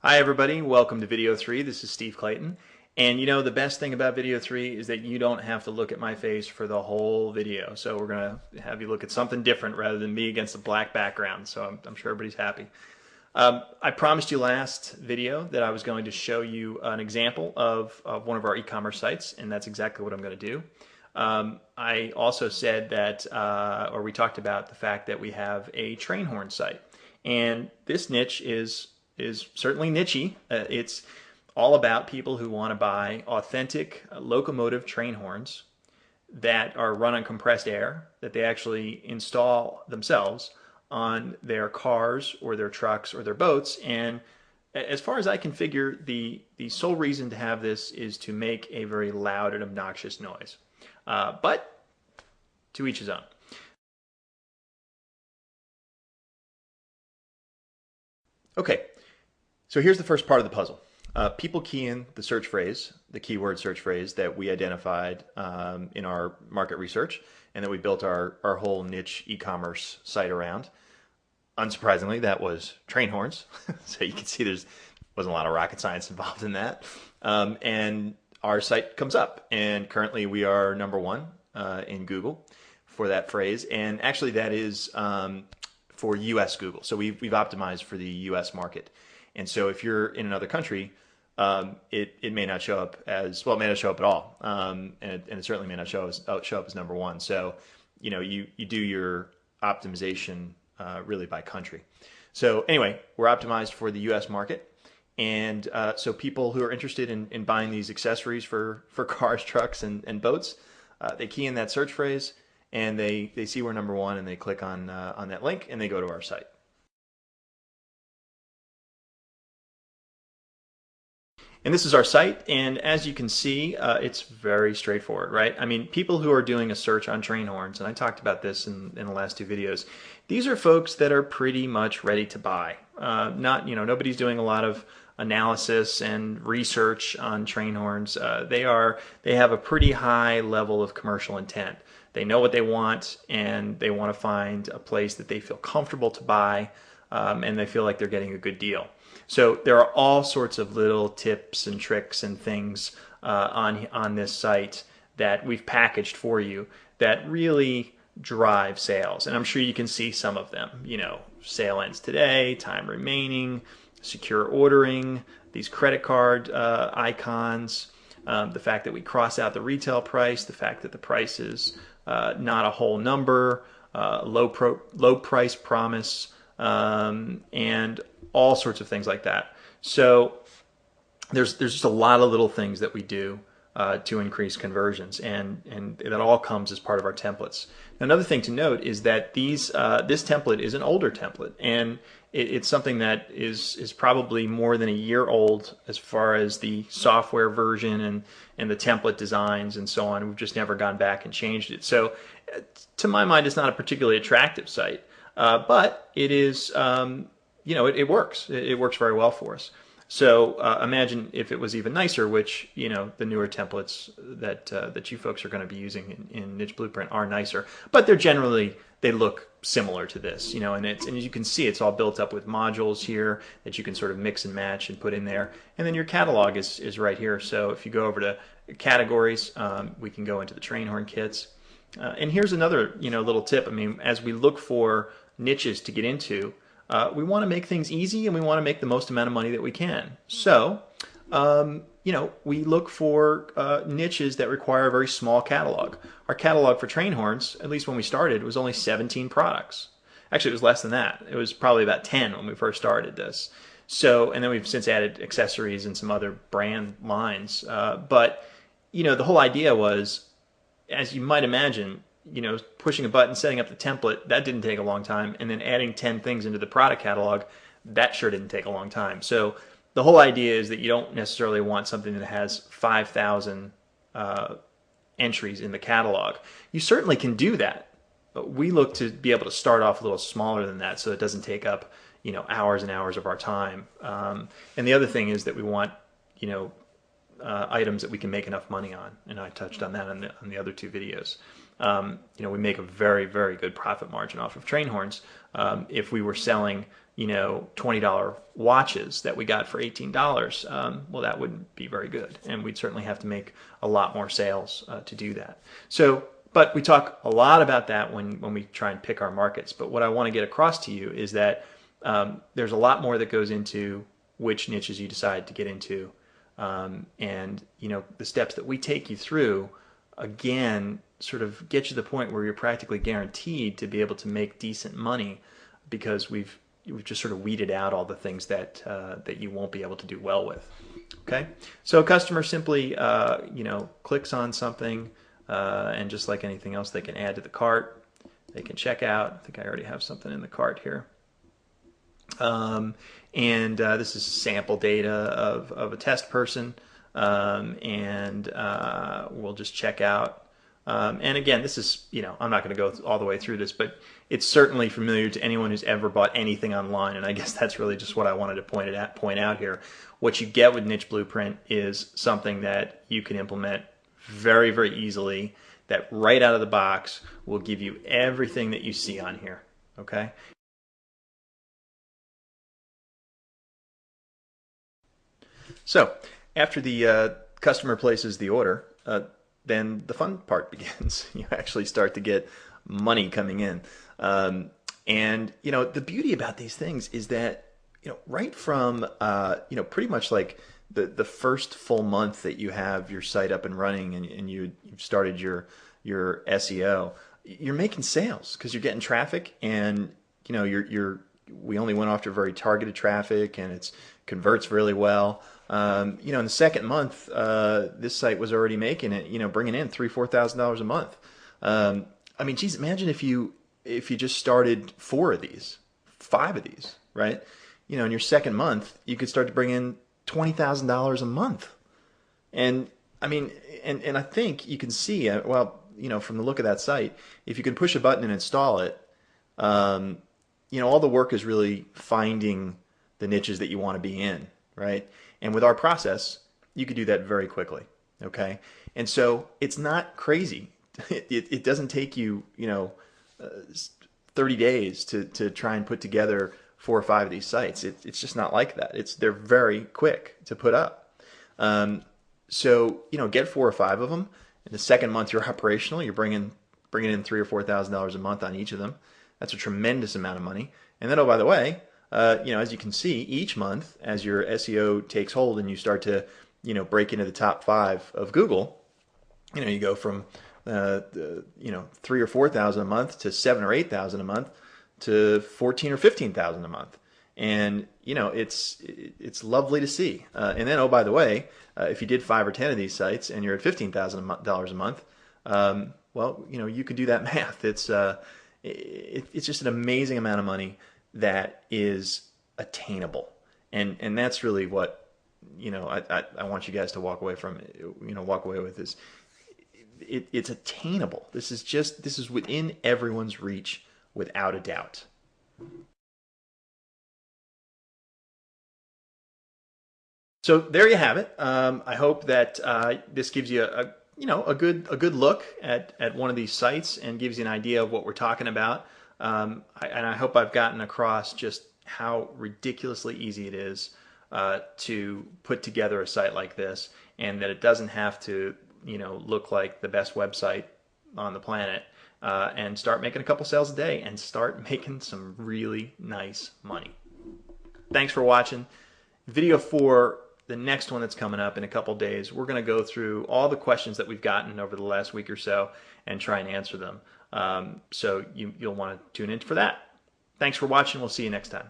Hi everybody, welcome to Video 3. This is Steve Clayton. And you know, the best thing about Video 3 is that you don't have to look at my face for the whole video. So we're going to have you look at something different rather than me against a black background. So I'm sure everybody's happy. I promised you last video that I was going to show you an example of one of our e-commerce sites, and that's exactly what I'm going to do. I also said that, or we talked about the fact that we have a train horn site. And this niche is certainly nichey. It's all about people who want to buy authentic locomotive train horns that are run on compressed air, that they actually install themselves on their cars or their trucks or their boats. And as far as I can figure, the sole reason to have this is to make a very loud and obnoxious noise. But to each his own. Okay, so here's the first part of the puzzle. People key in the search phrase, the keyword search phrase that we identified in our market research and that we built our whole niche e-commerce site around. Unsurprisingly, that was train horns. So you can see there wasn't a lot of rocket science involved in that. And our site comes up, and currently we are #1 in Google for that phrase. And actually that is for US Google. So we've optimized for the US market. And so if you're in another country, it may not show up as, well, it may not show up at all. And it certainly may not show up as #1. So, you know, you do your optimization really by country. So anyway, we're optimized for the US market. And so people who are interested in buying these accessories for cars, trucks, and boats, they key in that search phrase and they see we're #1 and they click on that link and they go to our site. And this is our site, and as you can see, it's very straightforward, right? I mean, people who are doing a search on train horns, and I talked about this in the last 2 videos, these are folks that are pretty much ready to buy. Nobody's doing a lot of analysis and research on train horns. They have a pretty high level of commercial intent. They know what they want, and they want to find a place that they feel comfortable to buy, and they feel like they're getting a good deal. So there are all sorts of little tips and tricks and things on this site that we've packaged for you that really drive sales. And I'm sure you can see some of them. You know, sale ends today, time remaining, secure ordering, these credit card icons, the fact that we cross out the retail price, the fact that the price is not a whole number, low price promise, and all sorts of things like that. So there's just a lot of little things that we do to increase conversions, and that all comes as part of our templates. Another thing to note is that this template is an older template, and it's something that is probably more than a year old as far as the software version and the template designs and so on. We've just never gone back and changed it. So to my mind, it's not a particularly attractive site, but it is, it works. It works very well for us. So imagine if it was even nicer, which, you know, the newer templates that you folks are going to be using in Niche Blueprint are nicer, but they look similar to this, you know, and as you can see, it's all built up with modules here that you can sort of mix and match and put in there. And then your catalog is right here. So if you go over to categories, we can go into the train horn kits. And here's another, little tip. I mean, as we look for niches to get into, we want to make things easy and we want to make the most amount of money that we can. So, we look for niches that require a very small catalog. Our catalog for train horns, at least when we started, was only 17 products. Actually, it was less than that. It was probably about 10 when we first started this. So, and then we've since added accessories and some other brand lines. But, the whole idea was, as you might imagine, pushing a button, setting up the template, that didn't take a long time. And then adding 10 things into the product catalog, that sure didn't take a long time. So the whole idea is that you don't necessarily want something that has 5,000 entries in the catalog. You certainly can do that, but we look to be able to start off a little smaller than that so it doesn't take up, hours and hours of our time. And the other thing is that we want, items that we can make enough money on. And I touched on that on the other 2 videos. We make a very, very good profit margin off of train horns. If we were selling $20 watches that we got for $18, well, that wouldn't be very good. And we'd certainly have to make a lot more sales to do that. So, but we talk a lot about that when we try and pick our markets. But what I want to get across to you is that there's a lot more that goes into which niches you decide to get into. And the steps that we take you through, again, sort of get you to the point where you're practically guaranteed to be able to make decent money, because we've just sort of weeded out all the things that that you won't be able to do well with. Okay, so a customer simply clicks on something, and just like anything else, they can add to the cart, they can check out. I think I already have something in the cart here. And this is sample data of a test person, and we'll just check out. And again, this is, I'm not going to go all the way through this, but it's certainly familiar to anyone who's ever bought anything online. And I guess that's really just what I wanted to point out here. What you get with Niche Blueprint is something that you can implement very, very easily, that right out of the box will give you everything that you see on here. Okay. So after the customer places the order, then the fun part begins. You actually start to get money coming in. And the beauty about these things is that, right from, pretty much like the first full month that you have your site up and running, and you've started your SEO, you're making sales because you're getting traffic, and, we only went after very targeted traffic, and it converts really well. In the second month, this site was already making it, bringing in $3,000–4,000 a month. I mean, geez, imagine if you just started 4 of these, 5 of these, right? In your second month, you could start to bring in $20,000 a month. And I mean, and I think you can see, from the look of that site, if you can push a button and install it, all the work is really finding the niches that you want to be in, right? And with our process, you could do that very quickly, okay? And so it's not crazy. It doesn't take you, 30 days to try and put together 4 or 5 of these sites. It's just not like that. They're very quick to put up. So, get 4 or 5 of them. In the second month you're operational, you're bringing in $3,000 or $4,000 a month on each of them. That's a tremendous amount of money. And then, oh, by the way, as you can see, each month, as your SEO takes hold and you start to, break into the top 5 of Google, you go from, 3,000 or 4,000 a month to 7,000 or 8,000 a month to 14,000 or 15,000 a month. And, it's lovely to see. And then, oh, by the way, if you did 5 or 10 of these sites and you're at $15,000 a month, well, you could do that math. It's just an amazing amount of money that is attainable, and that's really what I want you guys to walk away with is it's attainable. This is within everyone's reach without a doubt. So there you have it. I hope that this gives you a good look at one of these sites and gives you an idea of what we're talking about. And I hope I've gotten across just how ridiculously easy it is to put together a site like this, and that it doesn't have to look like the best website on the planet, and start making a couple sales a day and start making some really nice money. Thanks for watching. Video 4, the next one that's coming up in a couple days, we're going to go through all the questions that we've gotten over the last week or so and try and answer them. So you'll want to tune in for that. Thanks for watching. We'll see you next time.